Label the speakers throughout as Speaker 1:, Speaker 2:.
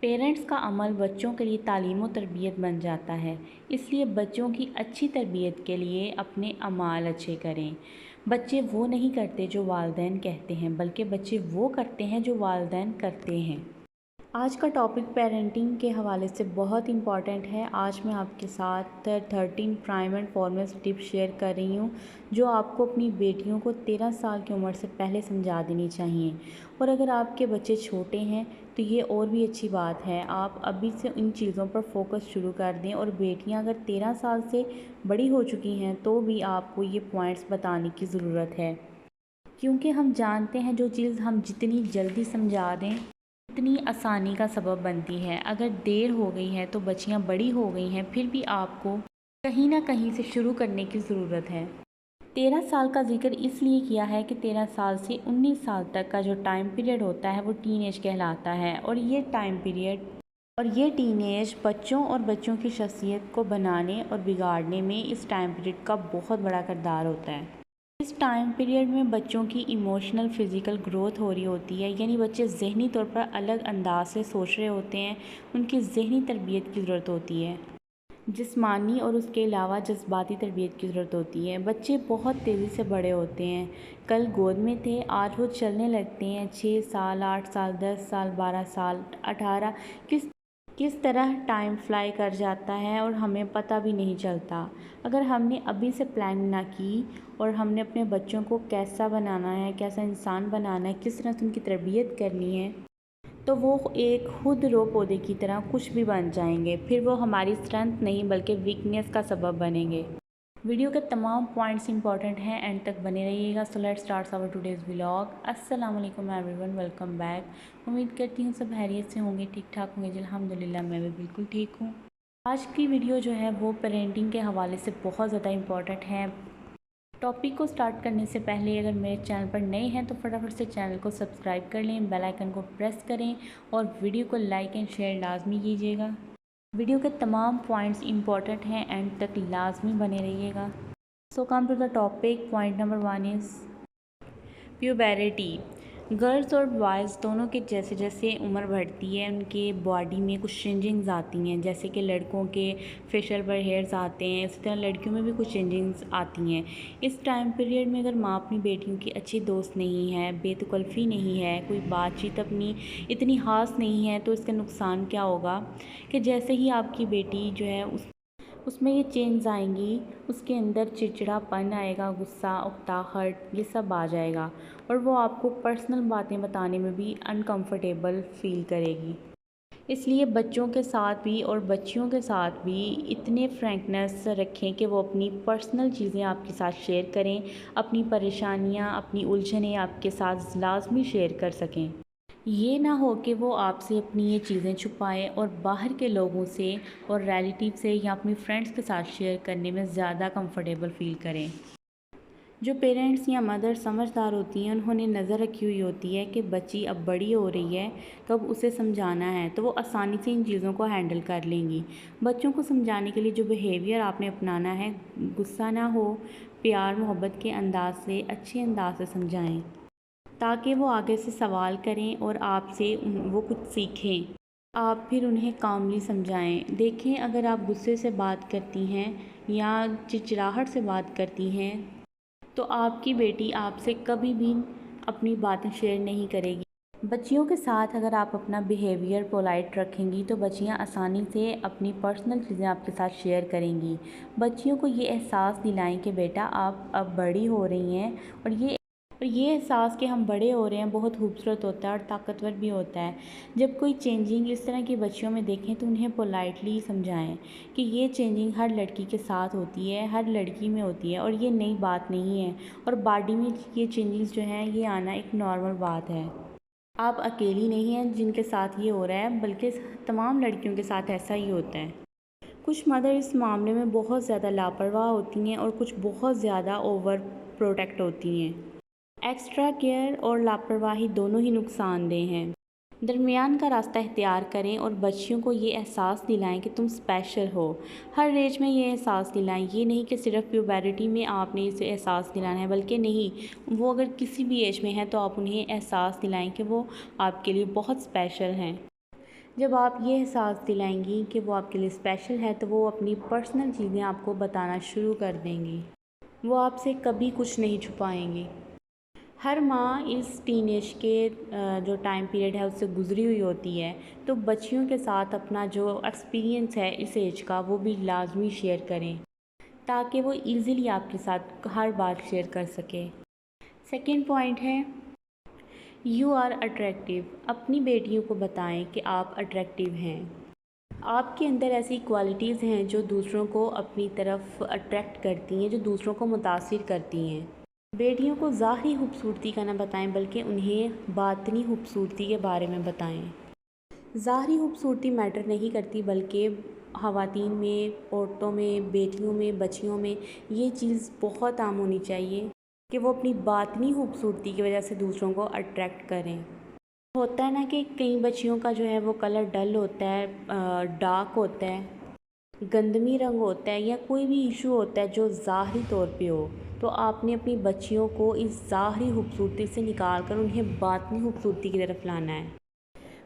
Speaker 1: Parents کا عمل بچوں کے لیے تعلیم و تربیت بن جاتا ہے، اس لیے بچوں کی اچھی تربیت کے لیے اپنے اعمال اچھے کریں۔ بچے وہ نہیں کرتے جو والدین کہتے ہیں، بلکہ بچے وہ کرتے ہیں جو والدین کرتے ہیں۔ آج کا ٹاپک پیرنٹنگ کے حوالے سے بہت امپورٹنٹ ہے۔ آج میں آپ کے ساتھ 13 prime and foremost tips share کر رہی ہوں جو آپ کو اپنی بیٹیوں کو 13 سال کی عمر سے پہلے سمجھا دینی چاہیے، اور اگر آپ کے بچے چھوٹے ہیں تو یہ اور بھی اچھی بات ہے، آپ ابھی سے ان چیزوں پر فوکس شروع کر دیں، اور بیٹیاں اگر 13 سال سے بڑی ہو چکی ہیں تو بھی آپ کو یہ پوائنٹس بتانے کی ضرورت ہے، کیونکہ ہم جانتے ہیں جو چیز ہم جتنی جلدی سمجھا دیں اتنی آسانی کا سبب بنتی ہے۔ اگر دیر ہو گئی ہے تو بچیاں بڑی ہو گئی ہیں، پھر بھی آپ کو کہیں نہ کہیں سے شروع کرنے کی ضرورت ہے۔ 13 سال کا ذکر اس لیے کیا ہے کہ 13 سال سے 19 سال تک کا جو ٹائم پیریڈ ہوتا ہے وہ ٹین ایج کہلاتا ہے، اور یہ ٹین ایج بچوں اور بچوں کی شخصیت کو بنانے اور بگاڑنے میں اس ٹائم پیریڈ کا بہت بڑا کردار ہوتا ہے۔ اس ٹائم پیریڈ میں بچوں کی ایموشنل فزیکل گروتھ ہو رہی ہوتی ہے، یعنی بچے ذہنی طور پر الگ انداز سے سوچ رہے ہوتے ہیں، ان کی ذہنی تربیت کی ضرورت ہوتی ہے، جسمانی اور اس کے علاوہ جذباتی تربیت کی ضرورت ہوتی ہے۔ بچے بہت تیزی سے بڑے ہوتے ہیں، کل گود میں تھے، آج وہ چلنے لگتے ہیں، 6 سال، 8 سال، 10 سال، 12 سال، 18، کس طرح ٹائم فلائی کر جاتا ہے اور ہمیں پتہ بھی نہیں چلتا۔ اگر ہم نے ابھی سے پلان نہ کی اور ہم نے اپنے بچوں کو کیسا بنانا ہے، کیسا انسان بنانا ہے، کس طرح ان کی تربیت کرنی ہے، تو وہ ایک خود رو پودے کی طرح کچھ بھی بن جائیں گے، پھر وہ ہماری اسٹرینتھ نہیں بلکہ ویکنیس کا سبب بنیں گے۔ ویڈیو کے تمام پوائنٹس امپورٹنٹ ہیں، اینڈ تک بنے رہیے گا۔ So let's start our today's vlog. السلام علیکم ایوری ون، ویلکم بیک۔ امید کرتی ہوں سب خیریت سے ہوں گے، ٹھیک ٹھاک ہوں گے جی، الحمدللہ میں بھی بالکل ٹھیک ہوں۔ آج کی ویڈیو جو ہے وہ پیرنٹنگ کے حوالے سے بہت زیادہ امپورٹنٹ ہے۔ ٹاپک کو سٹارٹ کرنے سے پہلے اگر میرے چینل پر نئے ہیں تو فٹافٹ سے چینل کو سبسکرائب کر لیں، بیل آئیکن کو پریس کریں اور ویڈیو کو لائک اینڈ شیئر لازمی کیجیے گا۔ ویڈیو کے تمام پوائنٹس امپورٹنٹ ہیں، اینڈ تک لازمی بنے رہیے گا۔ So come to the topic. Point number 1 is puberty. Girls اور بوائز دونوں کے جیسے جیسے عمر بڑھتی ہے ان کے باڈی میں کچھ چینجنگز آتی ہیں، جیسے کہ لڑکوں کے فیشل پر ہیئرز آتے ہیں، اسی طرح لڑکیوں میں بھی کچھ چینجنگز آتی ہیں۔ اس ٹائم پیریڈ میں اگر ماں اپنی بیٹیوں کی اچھی دوست نہیں ہے، بے تکلفی نہیں ہے، کوئی بات چیت اپنی اتنی خاص نہیں ہے، تو اس کا نقصان کیا ہوگا کہ جیسے ہی آپ کی بیٹی جو ہے اس میں یہ چینج آئیں گی، اس کے اندر چڑچڑا پن آئے گا، غصہ، اکتاہٹ، یہ سب آ جائے گا، اور وہ آپ کو پرسنل باتیں بتانے میں بھی انکمفرٹیبل فیل کرے گی۔ اس لیے بچوں کے ساتھ بھی اور بچیوں کے ساتھ بھی اتنے فرینکنیس رکھیں کہ وہ اپنی پرسنل چیزیں آپ کے ساتھ شیئر کریں، اپنی پریشانیاں، اپنی الجھنیں آپ کے ساتھ لازمی شیئر کر سکیں۔ یہ نہ ہو کہ وہ آپ سے اپنی یہ چیزیں چھپائیں اور باہر کے لوگوں سے اور ریلیٹیو سے یا اپنی فرینڈس کے ساتھ شیئر کرنے میں زیادہ کمفرٹیبل فیل کریں۔ جو پیرنٹس یا مدر سمجھدار ہوتی ہیں انہوں نے نظر رکھی ہوئی ہوتی ہے کہ بچی اب بڑی ہو رہی ہے تو اب اسے سمجھانا ہے، تو وہ آسانی سے ان چیزوں کو ہینڈل کر لیں گی۔ بچوں کو سمجھانے کے لیے جو بیہیویئر آپ نے اپنانا ہے، غصہ نہ ہو، پیار محبت کے انداز سے، اچھے انداز سے سمجھائیں تاکہ وہ آگے سے سوال کریں اور آپ سے وہ کچھ سیکھیں۔ آپ پھر انہیں کاملی سمجھائیں۔ دیکھیں اگر آپ غصے سے بات کرتی ہیں یا چڑچڑاہٹ سے بات کرتی ہیں تو آپ کی بیٹی آپ سے کبھی بھی اپنی باتیں شیئر نہیں کرے گی۔ بچیوں کے ساتھ اگر آپ اپنا بیہیویئر پولائٹ رکھیں گی تو بچیاں آسانی سے اپنی پرسنل چیزیں آپ کے ساتھ شیئر کریں گی۔ بچیوں کو یہ احساس دلائیں کہ بیٹا آپ اب بڑی ہو رہی ہیں، اور یہ احساس کہ ہم بڑے ہو رہے ہیں بہت خوبصورت ہوتا ہے اور طاقتور بھی ہوتا ہے۔ جب کوئی چینجنگ اس طرح کی بچیوں میں دیکھیں تو انہیں پولائٹلی سمجھائیں کہ یہ چینجنگ ہر لڑکی کے ساتھ ہوتی ہے، ہر لڑکی میں ہوتی ہے، اور یہ نئی بات نہیں ہے، اور باڈی میں یہ چینجنگز جو ہیں یہ آنا ایک نارمل بات ہے۔ آپ اکیلی نہیں ہیں جن کے ساتھ یہ ہو رہا ہے، بلکہ تمام لڑکیوں کے ساتھ ایسا ہی ہوتا ہے۔ کچھ مدر اس معاملے میں بہت زیادہ لاپرواہ ہوتی ہیں اور کچھ بہت زیادہ اوور پروٹیکٹ ہوتی ہیں۔ ایکسٹرا کیئر اور لاپرواہی دونوں ہی نقصان دہ ہیں۔ درمیان کا راستہ اختیار کریں اور بچیوں کو یہ احساس دلائیں کہ تم اسپیشل ہو۔ ہر ایج میں یہ احساس دلائیں، یہ نہیں کہ صرف پیوبرٹی میں آپ نے اسے احساس دلانا ہے، بلکہ نہیں، وہ اگر کسی بھی ایج میں ہیں تو آپ انہیں احساس دلائیں کہ وہ آپ کے لیے بہت اسپیشل ہیں۔ جب آپ یہ احساس دلائیں گی کہ وہ آپ کے لیے اسپیشل ہے تو وہ اپنی پرسنل چیزیں آپ کو بتانا شروع کر دیں گی، وہ آپ سے کبھی کچھ نہیں چھپائیں گی۔ ہر ماں اس ٹین ایج کے جو ٹائم پیریڈ ہے اس سے گزری ہوئی ہوتی ہے، تو بچیوں کے ساتھ اپنا جو ایکسپیرینس ہے اس ایج کا وہ بھی لازمی شیئر کریں تاکہ وہ ایزیلی آپ کے ساتھ ہر بات شیئر کر سکے۔ سیکنڈ پوائنٹ ہے یو آر اٹریکٹیو۔ اپنی بیٹیوں کو بتائیں کہ آپ اٹریکٹیو ہیں۔ آپ کے اندر ایسی کوالٹیز ہیں جو دوسروں کو اپنی طرف اٹریکٹ کرتی ہیں، جو دوسروں کو متاثر کرتی ہیں۔ بیٹیوں کو ظاہری خوبصورتی کا نہ بتائیں بلکہ انہیں باطنی خوبصورتی کے بارے میں بتائیں۔ ظاہری خوبصورتی میٹر نہیں کرتی بلکہ خواتین میں، عورتوں میں، بیٹیوں میں، بچیوں میں یہ چیز بہت عام ہونی چاہیے کہ وہ اپنی باطنی خوبصورتی کی وجہ سے دوسروں کو اٹریکٹ کریں۔ ہوتا ہے نا کہ کئی بچیوں کا جو ہے وہ کلر ڈل ہوتا ہے، ڈارک ہوتا ہے، گندمی رنگ ہوتا ہے، یا کوئی بھی ایشو ہوتا ہے جو ظاہری طور پہ ہو، تو آپ نے اپنی بچیوں کو اس ظاہری خوبصورتی سے نکال کر انہیں باطنی خوبصورتی کی طرف لانا ہے۔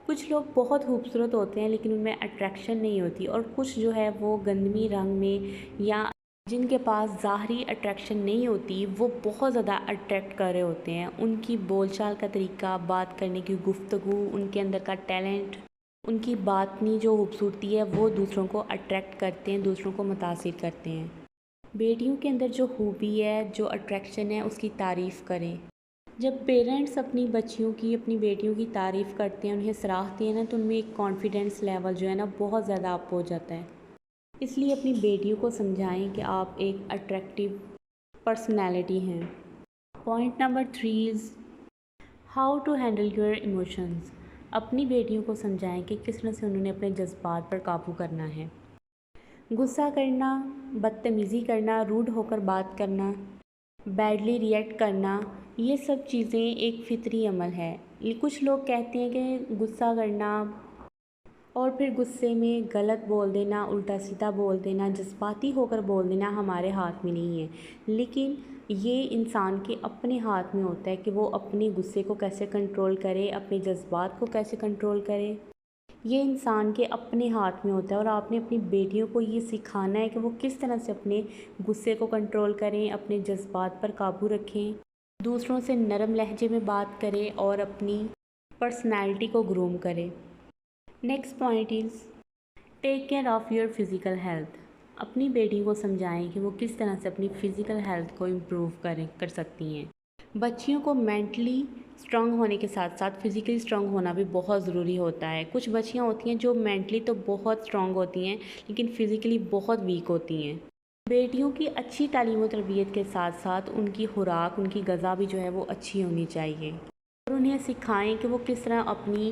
Speaker 1: کچھ لوگ بہت خوبصورت ہوتے ہیں لیکن ان میں اٹریکشن نہیں ہوتی، اور کچھ جو ہے وہ گندمی رنگ میں یا جن کے پاس ظاہری اٹریکشن نہیں ہوتی وہ بہت زیادہ اٹریکٹ کر رہے ہوتے ہیں۔ ان کی بول چال کا طریقہ، بات کرنے کی گفتگو، ان کے اندر کا ٹیلنٹ، ان کی باطنی جو خوبصورتی ہے وہ دوسروں کو اٹریکٹ کرتے ہیں، دوسروں کو متاثر کرتے ہیں۔ بیٹیوں کے اندر جو خوبی ہے، جو اٹریکشن ہے، اس کی تعریف کریں۔ جب پیرنٹس اپنی بچیوں کی، اپنی بیٹیوں کی تعریف کرتے ہیں، انہیں سراہتے ہیں نا، تو ان میں ایک کانفیڈنس لیول جو ہے نا بہت زیادہ اپ ہو جاتا ہے۔ اس لیے اپنی بیٹیوں کو سمجھائیں کہ آپ ایک اٹریکٹیو پرسنالٹی ہیں۔ Point number 3 is how to handle your emotions. اپنی بیٹیوں کو سمجھائیں کہ کس طرح سے انہوں نے اپنے جذبات پر قابو کرنا ہے۔ غصہ کرنا، بدتمیزی کرنا، روڈ ہو کر بات کرنا، بیڈلی ریئیکٹ کرنا، یہ سب چیزیں ایک فطری عمل ہے۔ کچھ لوگ کہتے ہیں کہ غصہ کرنا اور پھر غصے میں غلط بول دینا، الٹا سیدھا بول دینا، جذباتی ہو کر بول دینا ہمارے ہاتھ میں نہیں ہے، لیکن یہ انسان کے اپنے ہاتھ میں ہوتا ہے کہ وہ اپنے غصے کو کیسے کنٹرول کرے، اپنے جذبات کو کیسے کنٹرول کرے۔ یہ انسان کے اپنے ہاتھ میں ہوتا ہے، اور آپ نے اپنی بیٹیوں کو یہ سکھانا ہے کہ وہ کس طرح سے اپنے غصے کو کنٹرول کریں، اپنے جذبات پر قابو رکھیں، دوسروں سے نرم لہجے میں بات کریں اور اپنی پرسنالٹی کو گروم کریں۔ Next point is take care of your physical health. اپنی بیٹی کو سمجھائیں کہ وہ کس طرح سے اپنی فزیکل ہیلتھ کو امپروو کر سکتی ہیں۔ بچیوں کو مینٹلی اسٹرانگ ہونے کے ساتھ ساتھ فزیکلی اسٹرانگ ہونا بھی بہت ضروری ہوتا ہے۔ کچھ بچیاں ہوتی ہیں جو مینٹلی تو بہت اسٹرانگ ہوتی ہیں لیکن فزیکلی بہت ویک ہوتی ہیں۔ بیٹیوں کی اچھی تعلیم و تربیت کے ساتھ ساتھ ان کی خوراک، ان کی غذا بھی جو ہے وہ اچھی ہونی چاہیے، اور انہیں سکھائیں کہ وہ کس طرح اپنی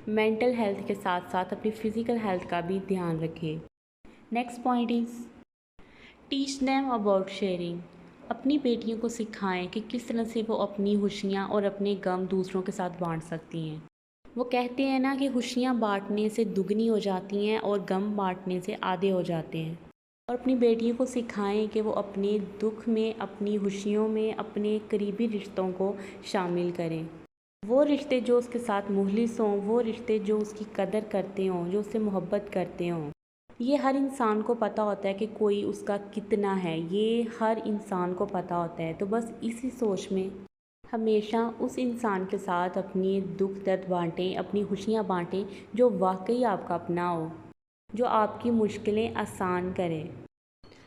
Speaker 1: مینٹل ہیلتھ کے ساتھ ساتھ اپنی فزیکل ہیلتھ کا بھی دھیان رکھیں۔ Next point is teach them about sharing. اپنی بیٹیوں کو سکھائیں کہ کس طرح سے وہ اپنی خوشیاں اور اپنے غم دوسروں کے ساتھ بانٹ سکتی ہیں۔ وہ کہتے ہیں نا کہ خوشیاں بانٹنے سے دگنی ہو جاتی ہیں اور غم بانٹنے سے آدھے ہو جاتے ہیں۔ اور اپنی بیٹیوں کو سکھائیں کہ وہ اپنے دکھ میں، اپنی خوشیوں میں اپنے قریبی رشتوں کو شامل کریں۔ وہ رشتے جو اس کے ساتھ مخلص ہوں، وہ رشتے جو اس کی قدر کرتے ہوں، جو اس سے محبت کرتے ہوں۔ یہ ہر انسان کو پتہ ہوتا ہے کہ کوئی اس کا کتنا ہے، یہ ہر انسان کو پتہ ہوتا ہے۔ تو بس اسی سوچ میں ہمیشہ اس انسان کے ساتھ اپنی دکھ درد بانٹیں، اپنی خوشیاں بانٹیں جو واقعی آپ کا اپنا ہو، جو آپ کی مشکلیں آسان کرے۔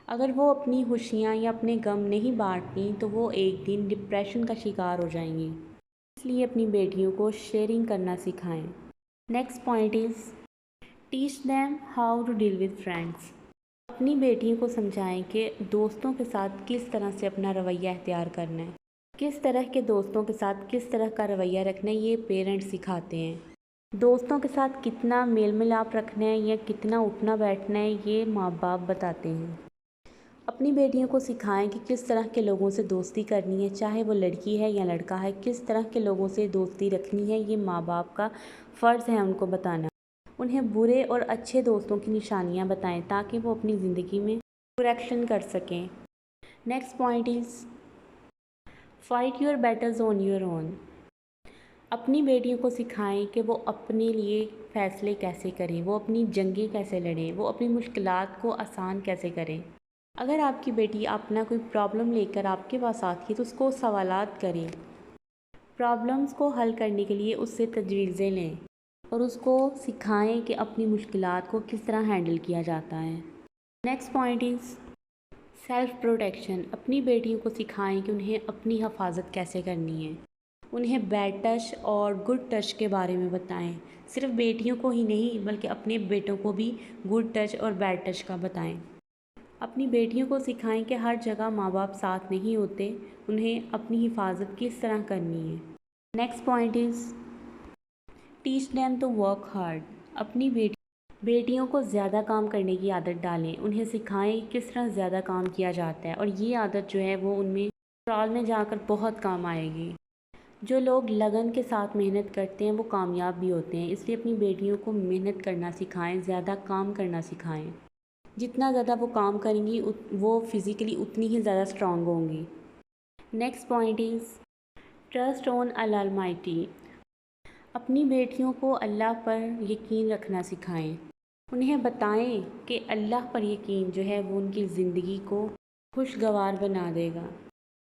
Speaker 1: اگر وہ اپنی خوشیاں یا اپنے غم نہیں بانٹیں تو وہ ایک دن ڈپریشن کا شکار ہو جائیں گی۔ اس لیے اپنی بیٹیوں کو شیئرنگ کرنا سکھائیں۔ Next point is teach them how to deal with friends. اپنی بیٹیوں کو سمجھائیں کہ دوستوں کے ساتھ کس طرح سے اپنا رویہ اختیار کرنا ہے، کس طرح کے دوستوں کے ساتھ کس طرح کا رویہ رکھنا ہے، یہ پیرنٹس سکھاتے ہیں۔ دوستوں کے ساتھ کتنا میل ملاپ رکھنا ہے یا کتنا اٹھنا بیٹھنا ہے، یہ ماں باپ بتاتے ہیں۔ اپنی بیٹیوں کو سکھائیں کہ کس طرح کے لوگوں سے دوستی کرنی ہے، چاہے وہ لڑکی ہے یا لڑکا ہے، کس طرح کے لوگوں سے دوستی رکھنی ہے، یہ ماں باپ کا فرض ہے ان کو بتانا۔ انہیں برے اور اچھے دوستوں کی نشانیاں بتائیں تاکہ وہ اپنی زندگی میں کریکشن کر سکیں۔ Next point is fight your Beatles on your own. اپنی بیٹیوں کو سکھائیں کہ وہ اپنے لیے فیصلے کیسے کریں، وہ اپنی جنگیں کیسے لڑیں، وہ اپنی مشکلات کو آسان کیسے کریں۔ اگر آپ کی بیٹی اپنا کوئی پرابلم لے کر آپ کے پاس آتی ہے تو اس کو سوالات کریں، پرابلمس کو حل کرنے کے لیے اس سے تجویزیں لیں اور اس کو سکھائیں کہ اپنی مشکلات کو کس طرح ہینڈل کیا جاتا ہے۔ Next point is self protection. اپنی بیٹیوں کو سکھائیں کہ انہیں اپنی حفاظت کیسے کرنی ہے۔ انہیں بیڈ ٹچ اور گڈ ٹچ کے بارے میں بتائیں، صرف بیٹیوں کو ہی نہیں بلکہ اپنے بیٹوں کو بھی گڈ ٹچ اور بیڈ ٹچ کا بتائیں۔ اپنی بیٹیوں کو سکھائیں کہ ہر جگہ ماں باپ ساتھ نہیں ہوتے، انہیں اپنی حفاظت کس طرح کرنی ہے۔ Next point is teach them to work hard. اپنی بیٹیوں کو زیادہ کام کرنے کی عادت ڈالیں، انہیں سکھائیں کس طرح زیادہ کام کیا جاتا ہے اور یہ عادت جو ہے وہ ان میں سسرال میں جا کر بہت کام آئے گی۔ جو لوگ لگن کے ساتھ محنت کرتے ہیں وہ کامیاب بھی ہوتے ہیں، اس لیے اپنی بیٹیوں کو محنت کرنا سکھائیں، زیادہ کام کرنا سکھائیں۔ جتنا زیادہ وہ کام کریں گی وہ فزیکلی اتنی ہی زیادہ اسٹرانگ ہوں گی۔ Next point is trust on Allah almighty. اپنی بیٹیوں کو اللہ پر یقین رکھنا سکھائیں، انہیں بتائیں کہ اللہ پر یقین جو ہے وہ ان کی زندگی کو خوشگوار بنا دے گا۔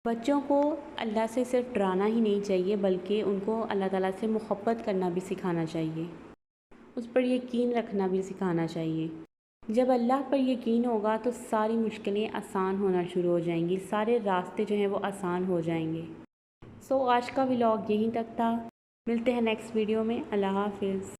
Speaker 1: بچوں کو اللہ سے صرف ڈرانا ہی نہیں چاہیے بلکہ ان کو اللہ تعالیٰ سے محبت کرنا بھی سکھانا چاہیے، اس پر یقین رکھنا بھی سکھانا چاہیے۔ جب اللہ پر یقین ہوگا تو ساری مشکلیں آسان ہونا شروع ہو جائیں گی، سارے راستے جو ہیں وہ آسان ہو جائیں گے۔ آج کا ولاگ یہیں تک تھا، ملتے ہیں نیکسٹ ویڈیو میں۔ اللہ حافظ۔